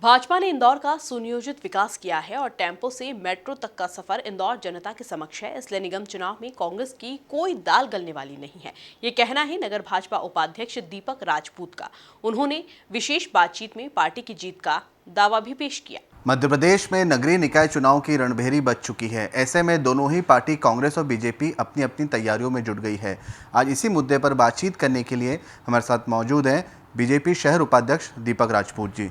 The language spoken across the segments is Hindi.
भाजपा ने इंदौर का सुनियोजित विकास किया है और टेम्पो से मेट्रो तक का सफर इंदौर जनता के समक्ष है। इसलिए निगम चुनाव में कांग्रेस की कोई दाल गलने वाली नहीं है, ये कहना है नगर भाजपा उपाध्यक्ष दीपक राजपूत का। उन्होंने विशेष बातचीत में पार्टी की जीत का दावा भी पेश किया। मध्य प्रदेश में नगरीय निकाय चुनाव की रणभेरी बज चुकी है। ऐसे में दोनों ही पार्टी कांग्रेस और बीजेपी अपनी अपनी तैयारियों में जुट गई है। आज इसी मुद्दे पर बातचीत करने के लिए हमारे साथ मौजूद हैं बीजेपी शहर उपाध्यक्ष दीपक राजपूत जी।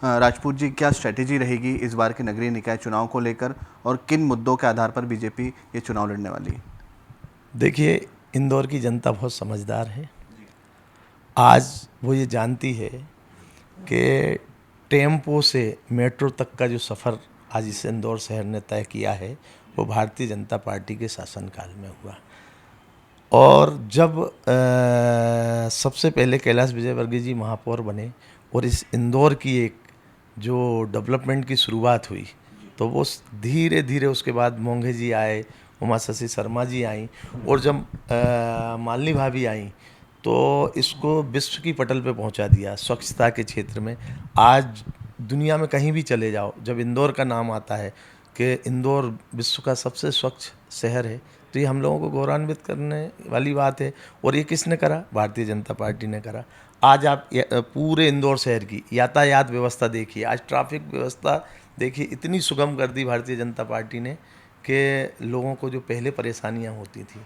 राजपूत जी, क्या स्ट्रेटेजी रहेगी इस बार के नगरीय निकाय चुनाव को लेकर और किन मुद्दों के आधार पर बीजेपी ये चुनाव लड़ने वाली है? देखिए, इंदौर की जनता बहुत समझदार है। आज वो ये जानती है कि टेम्पो से मेट्रो तक का जो सफ़र आज इस इंदौर शहर ने तय किया है वो भारतीय जनता पार्टी के शासनकाल में हुआ। और जब सबसे पहले कैलाश विजयवर्गीय जी महापौर बने और इस इंदौर की एक जो डेवलपमेंट की शुरुआत हुई, तो वो धीरे धीरे उसके बाद मोंघे जी आए, उमा शशि शर्मा जी आई, और जब मालिनी भाभी आई तो इसको विश्व की पटल पे पहुंचा दिया स्वच्छता के क्षेत्र में। आज दुनिया में कहीं भी चले जाओ, जब इंदौर का नाम आता है कि इंदौर विश्व का सबसे स्वच्छ शहर है, तो ये हम लोगों को गौरवान्वित करने वाली बात है। और ये किसने करा? भारतीय जनता पार्टी ने करा। आज आप पूरे इंदौर शहर की यातायात व्यवस्था देखिए, आज ट्रैफिक व्यवस्था देखिए, इतनी सुगम कर दी भारतीय जनता पार्टी ने कि लोगों को जो पहले परेशानियां होती थी,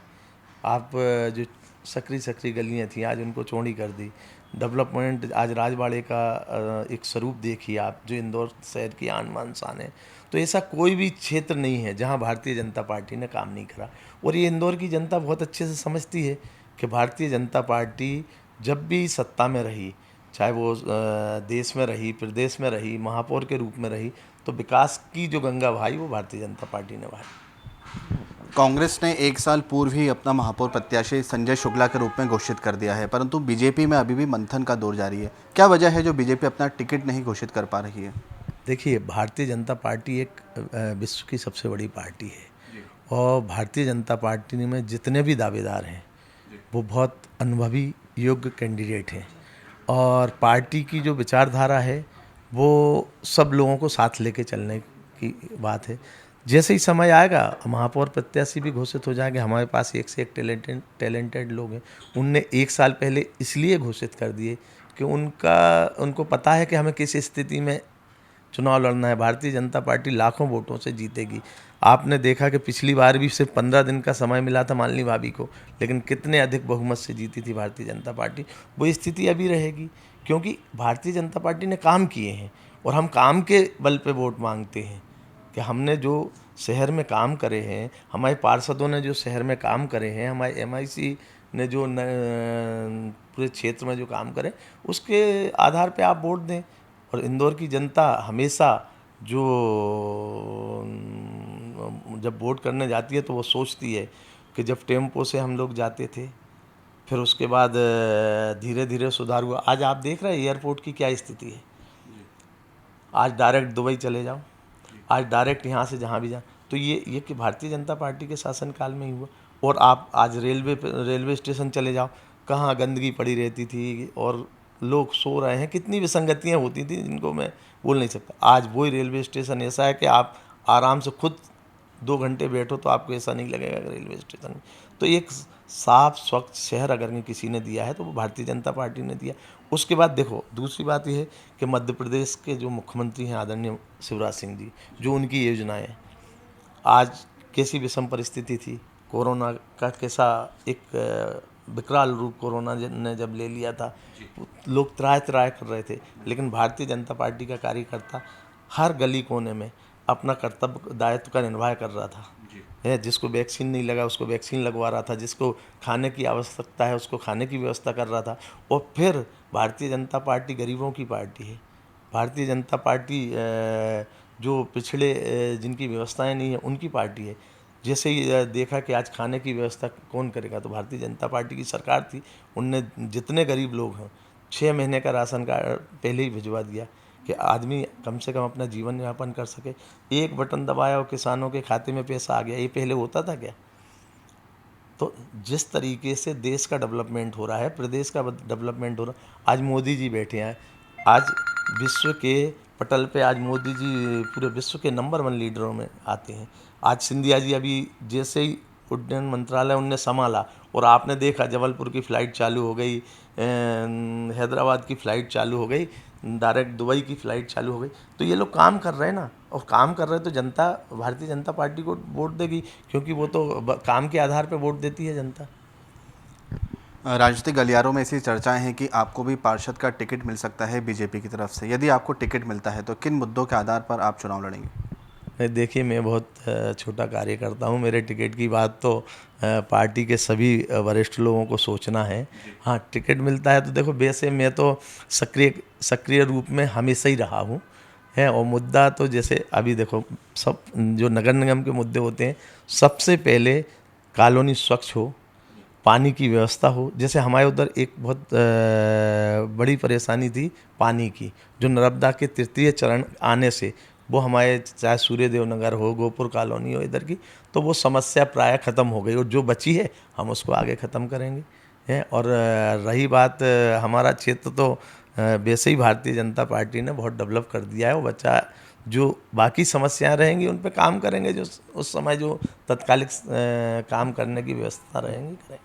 आप जो सकरी गलियां थी आज उनको चौड़ी कर दी। डेवलपमेंट, आज राजवाड़े का एक स्वरूप देखिए आप, जो इंदौर शहर की आन बान शान है। तो ऐसा कोई भी क्षेत्र नहीं है जहां भारतीय जनता पार्टी ने काम नहीं करा। और ये इंदौर की जनता बहुत अच्छे से समझती है कि भारतीय जनता पार्टी जब भी सत्ता में रही, चाहे वो देश में रही, प्रदेश में रही, महापौर के रूप में रही, तो विकास की जो गंगा बहाई वो भारतीय जनता पार्टी ने बहाई। कांग्रेस ने एक साल पूर्व ही अपना महापौर प्रत्याशी संजय शुक्ला के रूप में घोषित कर दिया है, परंतु बीजेपी में अभी भी मंथन का दौर जारी है। क्या वजह है जो बीजेपी अपना टिकट नहीं घोषित कर पा रही है? देखिए, भारतीय जनता पार्टी एक विश्व की सबसे बड़ी पार्टी है और भारतीय जनता पार्टी में जितने भी दावेदार हैं वो बहुत अनुभवी योग्य कैंडिडेट हैं। और पार्टी की जो विचारधारा है वो सब लोगों को साथ लेके चलने की बात है। जैसे ही समय आएगा महापौर प्रत्याशी भी घोषित हो जाएंगे। हमारे पास एक से एक टैलेंटेड लोग हैं। उनने एक साल पहले इसलिए घोषित कर दिए कि उनको पता है कि हमें किस स्थिति में चुनाव लड़ना है। भारतीय जनता पार्टी लाखों वोटों से जीतेगी। आपने देखा कि पिछली बार भी सिर्फ 15 दिन का समय मिला था मालिनी भाभी को, लेकिन कितने अधिक बहुमत से जीती थी भारतीय जनता पार्टी। वो स्थिति अभी रहेगी क्योंकि भारतीय जनता पार्टी ने काम किए हैं और हम काम के बल पे वोट मांगते हैं कि हमने जो शहर में काम करे हैं, हमारे पार्षदों ने जो शहर में काम करे हैं, हमारे MIC ने जो पूरे क्षेत्र में जो काम करे, उसके आधार पे आप वोट दें। और इंदौर की जनता हमेशा जो जब वोट करने जाती है तो वो सोचती है कि जब टेम्पो से हम लोग जाते थे, फिर उसके बाद धीरे धीरे सुधार हुआ। आज आप देख रहे हैं एयरपोर्ट की क्या स्थिति है। आज डायरेक्ट दुबई चले जाओ, आज डायरेक्ट यहाँ से जहाँ भी जाओ, तो ये कि भारतीय जनता पार्टी के शासनकाल में ही हुआ। और आप आज रेलवे स्टेशन चले जाओ, कहाँ गंदगी पड़ी रहती थी और लोग सो रहे हैं, कितनी विसंगतियाँ होती थी जिनको मैं बोल नहीं सकता। आज वही रेलवे स्टेशन ऐसा है कि आप आराम से खुद 2 घंटे बैठो तो आपको ऐसा नहीं लगेगा कि रेलवे स्टेशन में। तो एक साफ स्वच्छ शहर अगर किसी ने दिया है तो वो भारतीय जनता पार्टी ने दिया। उसके बाद देखो, दूसरी बात यह है कि मध्य प्रदेश के जो मुख्यमंत्री हैं आदरणीय शिवराज सिंह जी, जो उनकी योजनाएं, आज कैसी विषम परिस्थिति थी, कोरोना का कैसा एक विकराल रूप कोरोना ने जब ले लिया था, लोग त्राह कर रहे थे, लेकिन भारतीय जनता पार्टी का कार्यकर्ता हर गली कोने में अपना कर्तव्य दायित्व का निर्वाह कर रहा था। जिसको वैक्सीन नहीं लगा उसको वैक्सीन लगवा रहा था, जिसको खाने की आवश्यकता है उसको खाने की व्यवस्था कर रहा था। और फिर भारतीय जनता पार्टी गरीबों की पार्टी है। भारतीय जनता पार्टी जो पिछड़े जिनकी व्यवस्थाएं नहीं है उनकी पार्टी है। जैसे ही देखा कि आज खाने की व्यवस्था कौन करेगा, तो भारतीय जनता पार्टी की सरकार थी, उनने जितने गरीब लोग हैं 6 महीने का राशन कार्ड पहले ही भिजवा दिया कि आदमी कम से कम अपना जीवन यापन कर सके। एक बटन दबाया और किसानों के खाते में पैसा आ गया। ये पहले होता था क्या? तो जिस तरीके से देश का डेवलपमेंट हो रहा है, प्रदेश का डेवलपमेंट हो रहा है, आज मोदी जी बैठे हैं, आज विश्व के पटल पे आज मोदी जी पूरे विश्व के नंबर 1 लीडरों में आते हैं। आज सिंधिया जी अभी जैसे ही उड्डयन मंत्रालय उनने संभाला और आपने देखा जबलपुर की फ़्लाइट चालू हो गई, हैदराबाद की फ़्लाइट चालू हो गई, डायरेक्ट दुबई की फ़्लाइट चालू हो गई। तो ये लोग काम कर रहे हैं ना, और काम कर रहे हैं तो जनता भारतीय जनता पार्टी को वोट देगी, क्योंकि वो तो काम के आधार पर वोट देती है जनता। राजनीतिक गलियारों में ऐसी चर्चाएं हैं कि आपको भी पार्षद का टिकट मिल सकता है बीजेपी की तरफ से। यदि आपको टिकट मिलता है तो किन मुद्दों के आधार पर आप चुनाव लड़ेंगे? देखिए, मैं बहुत छोटा कार्यकर्ता हूँ। मेरे टिकट की बात तो पार्टी के सभी वरिष्ठ लोगों को सोचना है। हाँ, टिकट मिलता है तो देखो, वैसे मैं तो सक्रिय रूप में हमेशा ही रहा हूँ है। और मुद्दा तो जैसे अभी देखो, सब जो नगर निगम के मुद्दे होते हैं, सबसे पहले कॉलोनी स्वच्छ हो, पानी की व्यवस्था हो। जैसे हमारे उधर एक बहुत बड़ी परेशानी थी पानी की, जो नर्मदा के तृतीय चरण आने से, वो हमारे चाहे सूर्यदेव नगर हो, गोपुर कॉलोनी हो, इधर की, तो वो समस्या प्राय ख़त्म हो गई, और जो बची है हम उसको आगे ख़त्म करेंगे है। और रही बात हमारा क्षेत्र, तो वैसे ही भारतीय जनता पार्टी ने बहुत डेवलप कर दिया है। वो बच्चा जो बाकी समस्याएं रहेंगी उन पे काम करेंगे, जो उस समय जो तत्कालिक काम करने की व्यवस्था रहेंगी करेंगे।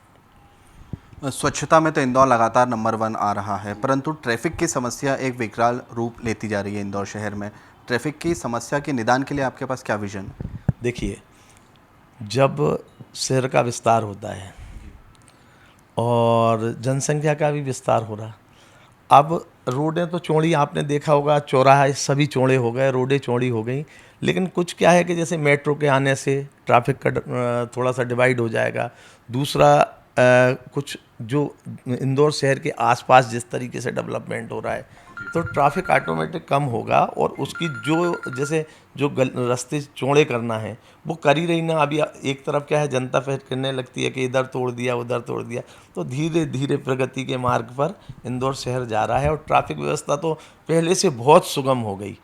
स्वच्छता में तो इंदौर लगातार नंबर 1 आ रहा है, परंतु ट्रैफिक की समस्या एक विकराल रूप लेती जा रही है इंदौर शहर में। ट्रैफिक की समस्या के निदान के लिए आपके पास क्या विजन है? देखिए, जब शहर का विस्तार होता है और जनसंख्या का भी विस्तार हो रहा, अब रोडें तो चौड़ी, आपने देखा होगा, चौराहे सभी चौड़े हो गए, रोडें चौड़ी हो गई। लेकिन कुछ क्या है कि जैसे मेट्रो के आने से ट्रैफिक का थोड़ा सा डिवाइड हो जाएगा। दूसरा, कुछ जो इंदौर शहर के आसपास जिस तरीके से डेवलपमेंट हो रहा है, तो ट्रैफिक ऑटोमेटिक कम होगा। और उसकी जो जैसे जो रास्ते चौड़े करना है वो कर ही रही ना। अभी एक तरफ क्या है, जनता फिर करने लगती है कि इधर तोड़ दिया, उधर तोड़ दिया। तो धीरे धीरे प्रगति के मार्ग पर इंदौर शहर जा रहा है, और ट्रैफिक व्यवस्था तो पहले से बहुत सुगम हो गई।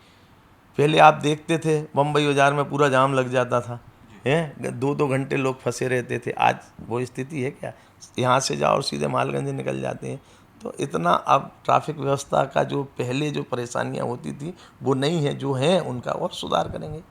पहले आप देखते थे बम्बई बाजार में पूरा जाम लग जाता था, हैं, 2-2 घंटे लोग फंसे रहते थे। आज वो स्थिति है क्या? यहाँ से जाओ और सीधे मालगंज निकल जाते हैं। तो इतना अब ट्रैफिक व्यवस्था का जो पहले जो परेशानियाँ होती थी वो नहीं है, जो हैं उनका और सुधार करेंगे।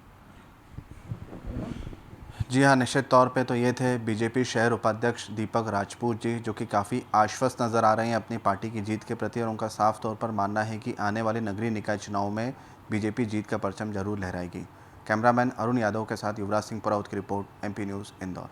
जी हाँ, निश्चित तौर पे तो ये थे बीजेपी शहर उपाध्यक्ष दीपक राजपूत जी, जो कि काफ़ी आश्वस्त नज़र आ रहे हैं अपनी पार्टी की जीत के प्रति, और उनका साफ तौर पर मानना है कि आने वाले नगरीय निकाय चुनाव में बीजेपी जीत का परचम जरूर लहराएगी। कैमरामैन अरुण यादव के साथ युवराज सिंह पुराउत की रिपोर्ट, MP न्यूज़ इंदौर।